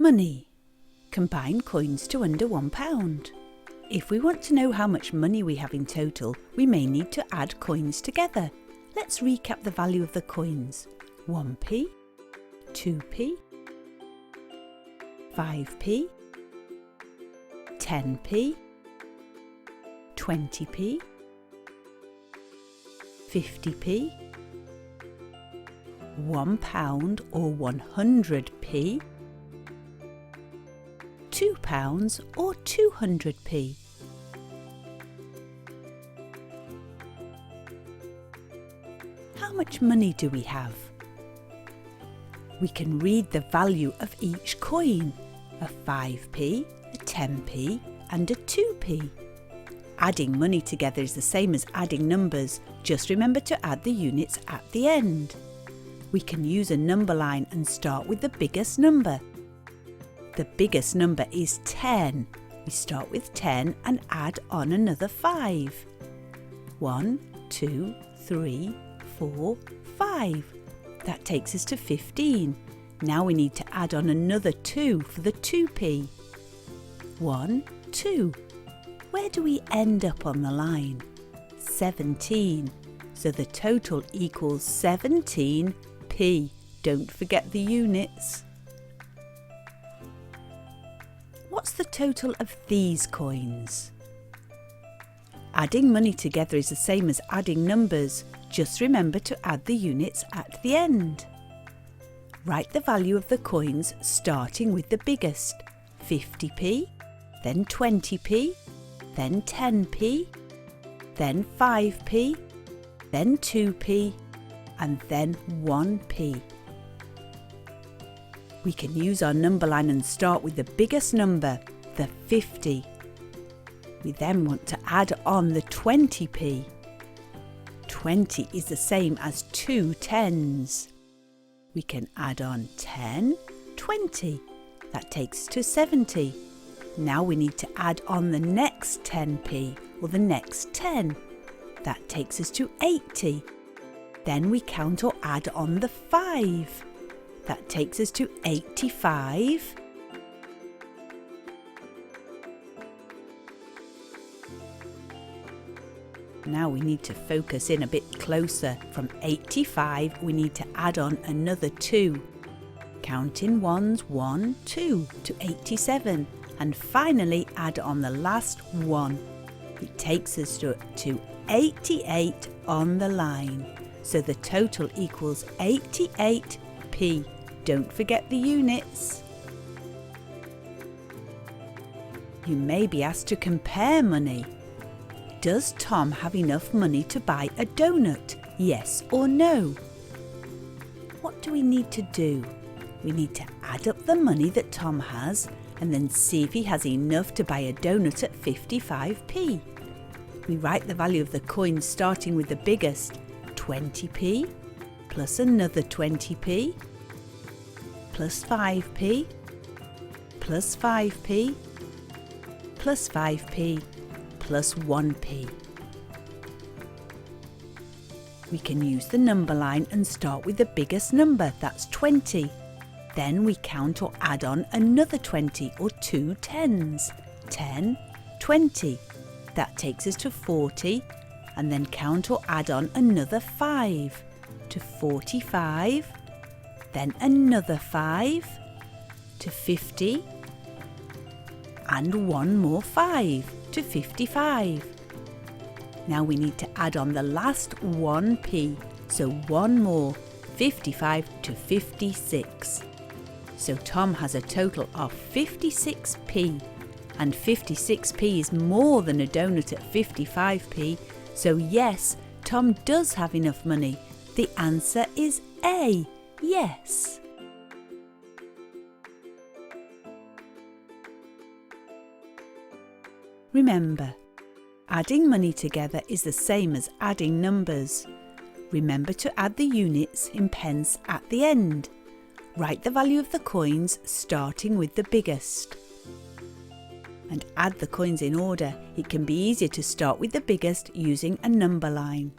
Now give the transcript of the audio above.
Money. Combine coins to under £1. If we want to know how much money we have in total, we may need to add coins together. Let's recap the value of the coins. 1p, 2p, 5p, 10p, 20p, 50p, £1 or 100p, £2 or 200p. How much money do we have? We can read the value of each coin, a 5p, a 10p and a 2p. Adding money together is the same as adding numbers, just remember to add the units at the end. We can use a number line and start with the biggest number. The biggest number is 10. We start with 10 and add on another 5. 1, 2, 3, 4, 5. That takes us to 15. Now we need to add on another 2 for the 2p. 1, 2. Where do we end up on the line? 17. So the total equals 17p. Don't forget the units. What's the total of these coins? Adding money together is the same as adding numbers. Just remember to add the units at the end. Write the value of the coins starting with the biggest. 50p, then 20p, then 10p, then 5p, then 2p, and then 1p. We can use our number line and start with the biggest number, the 50. We then want to add on the 20p. 20 is the same as 2 10s. We can add on 10, 20. That takes us to 70. Now we need to add on the next 10p or the next 10. That takes us to 80. Then we count or add on the 5. That takes us to 85. Now we need to focus in a bit closer. From 85 we need to add on another 2. Counting ones 1, 2 to 87 and finally add on the last 1. It takes us to 88 on the line. So the total equals 88p. Don't forget the units. You may be asked to compare money. Does Tom have enough money to buy a donut? Yes or no? What do we need to do? We need to add up the money that Tom has and then see if he has enough to buy a donut at 55p. We write the value of the coins starting with the biggest, 20p, plus another 20p, plus 5p, plus 5p, plus 5p, plus 1p. We can use the number line and start with the biggest number, that's 20. Then we count or add on another 20 or 2 10s. 10, 20. That takes us to 40 and then count or add on another 5 to 45. Then another 5 to 50 and one more 5 to 55. Now we need to add on the last 1p, so one more, 55 to 56. So Tom has a total of 56p, and 56p is more than a donut at 55p, so yes, Tom does have enough money. The answer is A, yes. Remember, adding money together is the same as adding numbers. Remember to add the units in pence at the end. Write the value of the coins starting with the biggest. And add the coins in order. It can be easier to start with the biggest using a number line.